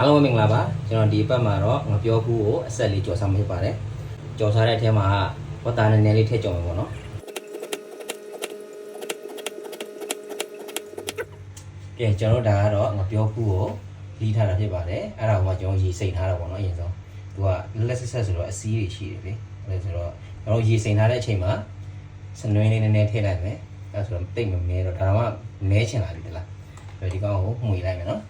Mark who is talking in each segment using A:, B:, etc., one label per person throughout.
A: အားလုံးပဲမင်္ဂလာပါကျွန်တော်ဒီအပတ်မှာတော့ငပြောဖူးကိုအဆက်လေးကြော်စားမှာဖြစ်ပါတယ်ကြော်စားတဲ့အထဲမှာဝတ်သားနည်းနည်းလေးထည့်ကြော်မှာပေါ့နော်ကဲကျွန်တော်တို့ဒါကတော့ငပြောဖူးကိုလီးထားတာဖြစ်ပါတယ်အဲ့ဒါကိုကျွန်တော်ရေစိမ်ထားတာပေါ့နော်အရင်ဆုံးသူကလက်ဆက်ဆက်ဆိုတော့အစီးတွေရှိတယ်လေအဲ့ဒါဆိုတော့ကျွန်တော်ရေစိမ်ထားတဲ့အချိန်မှာစနွေးလေးနည်းနည်းထည့်လိုက်မယ်အဲ့ဆိုတော့တိတ်မမဲတော့ဒါမှမဲချင်လာပြီတလားဒီကောင်ကိုမှုလိုက်မယ်နော်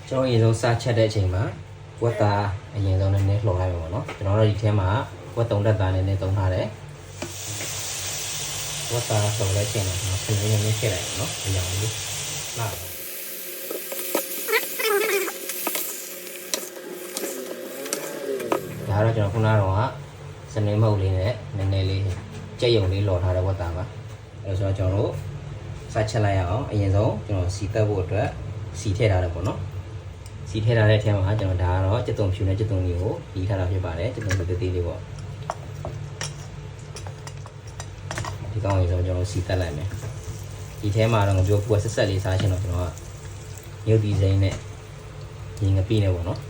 A: ကျွန်တော်အရင်ဆုံးစားချက်တဲ့အချိန်မှာဝက်သားအရင်ဆုံးနည်းနည်းလှော်လိုက်ပါပေါ့နော်ကျွန်တော်တို့ဒီထဲမှာဝက်တုံတက်သားနည်းနည်းသုံးထားတယ်ဝက်သားလှော်တဲ့အချိန်မှာကျွန်တော်ခဏလေးနည်းနည်းထည့်လိုက်ပါနော်အရင်လေးလာဒါတော့ကျွန်တော်ခုနကတော့စနေမုတ်လေးနဲ့နည်းနည်းလေးကြက်ရုံလေးလှော်ထားတဲ့ဝက်သားပါအဲဆိုတော့ကျွန်တော်တို့စားချက်လိုက်ရအောင်အရင်ဆုံးကျွန်တော်စီတက်ဖို့အတွက်စီထည့်ထားတယ်ပေါ့နော်စီထည့်ထားတဲ့အထဲမှာကျွန်တော်ဒါကတော့ကြက်သွန်ဖြူနဲ့ကြက်သွန်လေးကိုလီးထားတာဖြစ်ပါတယ်ကြက်သွန်သေးသေးလေးပေါ့ဒီကောင်လေးဆိုကျွန်တော်စီတက်လိုက်မယ်ဒီထဲမှာတော့ငပြောပူဆက်ဆက်လေးစားချင်တော့ကျွန်တော်ကရုပ်ဒီဇိုင်းနဲ့ညီငပိနဲ့ပေါ့နော်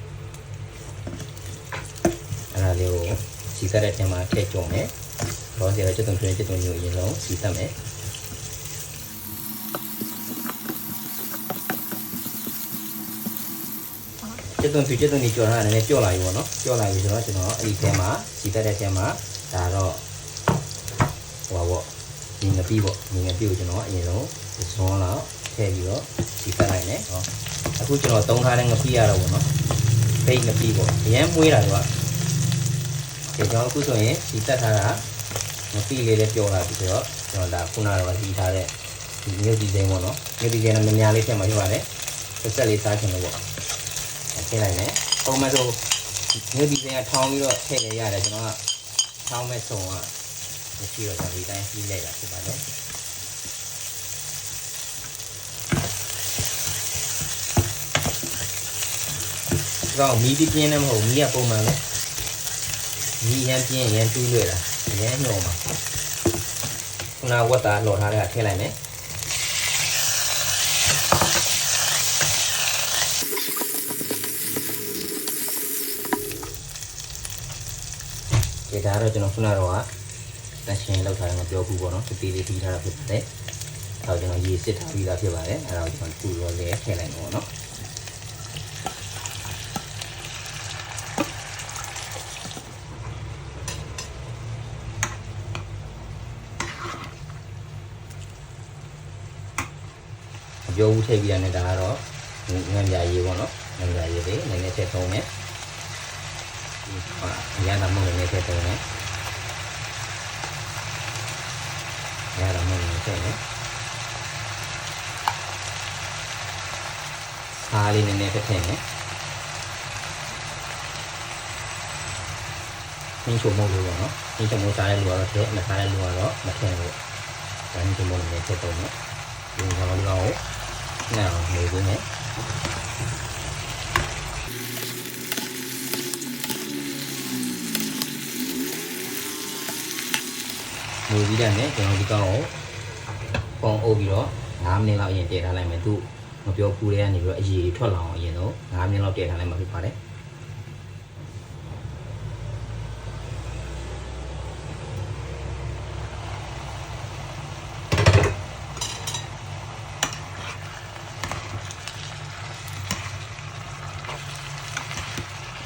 A: အဲ့ဒါလေးကိုစီတက်တဲ့အထဲမှာထည့်ကြုံမယ်တော့စီရကြက်သွန်ဖြူနဲ့ကြက်သွန်လေးကိုအရင်ဆုံးစီတက်မယ်ကျက်သွန်ဖြူကျက်သွန်ကြီးကြော်ထားတယ်လည်းကြော်လာပြီပေါ့နော်ကြော်လာပြီဆိုတော့ကျွန်တော်အဲ့ဒီထဲမှာစီတက်တဲ့ထဲမှာဒါတော့ဟိုပါပေါ့ညီငပိပေါ့ညီငပိကိုကျွန်တော်အရင်ဆုံးဇွန်းလောက်ထည့်ပြီးတော့စီတက်လိုက်တယ်ဟောအခုကျွန်တော်သုံးထားတဲ့ငပိရတော့ပေါ့နော်ဘိတ်ငပိပေါ့အရင်မွေးတာတော့ဒီကျွန်တော်အခုဆိုရင်စီတက်ထားတာငပိလေးလည်းကြော်လာပြီဆိုတော့ကျွန်တော်ဒါခုနကတော့စီထားတဲ့ဒီမျိုးဒီဇိုင်းပေါ့နော်မျိုးဒီဇိုင်းနဲ့များလေးထည့်မှာဖြစ်ပါတယ်ဆက်လေးစားချင်လို့ပေါ့ထည့်လိုက်မယ်။ပုံမှန်ဆိုမျိုးဒီဇိုင်းကထောင်းပြီးတော့ထည့်ရရတယ်ကျွန်တော်ကထောင်းမဲ့ဆုံကမရှိတော့ကျွန်တော်ဒီတိုင်းပြီးလိုက်တာဖြစ်ပါတယ်။ဒီကောင်မီးပြင်းနေမဟုတ်မီးကပုံမှန်လေ။မီးရမ်းပြင်းရမ်းတူးလွယ်တာ။ရမ်းညောမှာ။ခုနဝတ်သားလော်ထားတဲ့ထည့်လိုက်မယ်။ဒါတော့ကျွန်တော်ခုနကတော့တက်ရှင်လောက်ထားတယ်မပြောဘူးပေါ့နော်တီးလေးတီးထားတာဖြစ်ပါတယ်။အဲတော့ကျွန်တော်ရေစစ်ထားပြီးသားဖြစ်ပါတယ်။အဲတော့ကျွန်တော်ပူရောလေးထည့်လိုက်မှာပေါ့နော်။ပြောဦးထည့်ပြီးရတယ်ဒါကတော့ငံပြာရေးပေါ့နော်။ငံပြာရေးလေးနည်းနည်းထည့်သုံးမယ်။ရတာမဟုတ်လည်းထည့်သုံးမယ်ရတာမဟုတ်လည်းထည့်မယ်စားလေးနည်းနည်းထည့်မယ်မင်းချိုမို့လို့ပေါ့နော်မင်းချိုမို့စားတဲ့လူကတော့ထည့်မစားတဲ့လူကတော့မထည့်ဘူးဒါမင်းချိုမို့လည်းထည့်သုံးမယ်ဒီကောင်လေးကိုနားနေကုန်မယ်မူပြီးတဲ့နဲ့ကျွန်တော်ဒီကောင်ကိုပုံအုပ်ပြီးတော့9မိနစ်လောက်အရင်တည်ထားလိုက်မယ်သူမပြောဖူးတဲ့ကနေပြီးတော့အရေထွက်လာအောင်အရင်တော့9မိနစ်လောက်တည်ထားလိုက်မှဖြစ်ပါတယ်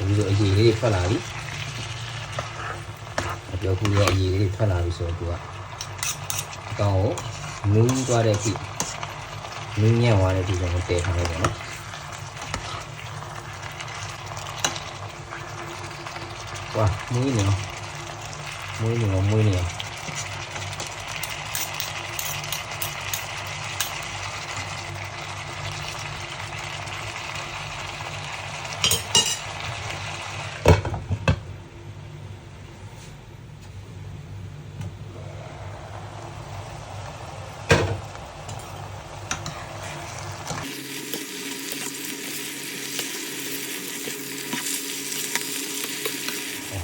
A: ဒီလိုအရေလေးထွက်လာပြီပြောခုရဲ့အရေးလေးထွက်လာပြီဆိုတော့သူကအကောင်ကိုနူးသွားတဲ့အထိနူးညံ့သွားတဲ့အထိကျွန်တော်တည်ထားလိုက်ပါနော်ဝါမွေးနေ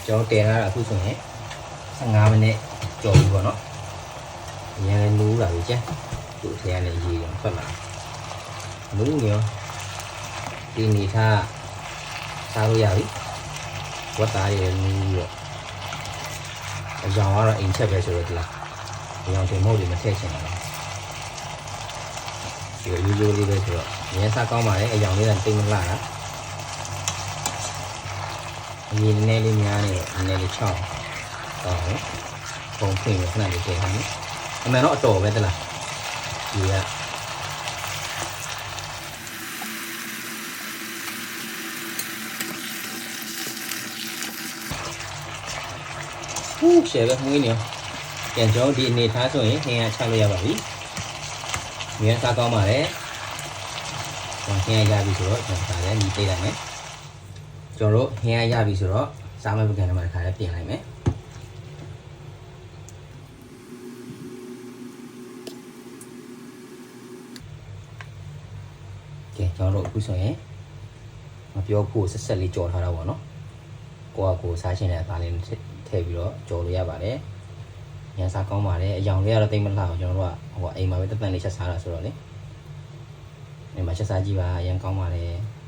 A: ကျွန်တော်တည်ထားတာအခုဆိုရင်15မိနစ်ကြော်ပြီပေါ့နော်အရင်လည်းနိုးလာပြီကျန်ဒီ သူ့ထဲကနေရေရောထွက်လာနူးနေရောဒီနေထားစားလို့ရပြီဝတ်သားတွေနူးရောအကြောင်ကတော့အိမ်ချက်ပဲဆိုတော့ဒီလားဒီအောင်တင်မဟုတ်ဒီမထည့်ချင်တာဒီရိုးရိုးလေးပဲဆိုတော့ရင်းစားကောင်းပါလေအကြောင်လေးကတိတ်မလှတာအရင်နည်းလေးများနေတော့နည်းလေးချောင်းတော့ပုံဖွင့်ရခဏလေးထည့်ထားမယ်အမှန်တော့အတော်ပဲတလားဒီကရှယ်ပဲငွေးနေရောပြန်ကျွန်တော်ဒီအနေထားဆိုရင်ဟင်းရချလို့ရပါပြီ။မြင်းစားကောင်းပါလေ။ဟင်းရရပြီဆိုတော့ကျွန်တော်ဒါလည်းညီသိလိုက်မယ်။ကျွန်တော်တို့ဟင်းရရပြီဆိုတော့စားမဲ့ပကံထဲမှာတစ်ခါလည်းပြင်လိုက်မယ်။ကဲကျွန်တော်တို့အခုဆိုရင်မပြောဖို့ဆက်ဆက်လေးကြော်ထားတာပေါ့နော်။ကိုကစားရှင်တဲ့အသားလေးထည့်ပြီးတော့ကြော်လို့ရပါတယ်။ရန်စားကောင်းပါတယ်အယောင်လေးကတော့တိတ်မလှအောင်ကျွန်တော်တို့ကဟိုအိမ်မှာပဲတက်တန်လေးချက်စားတာဆိုတော့လေဒီမှာချက်စားကြည့်ပါရန်ကောင်းပါတယ်။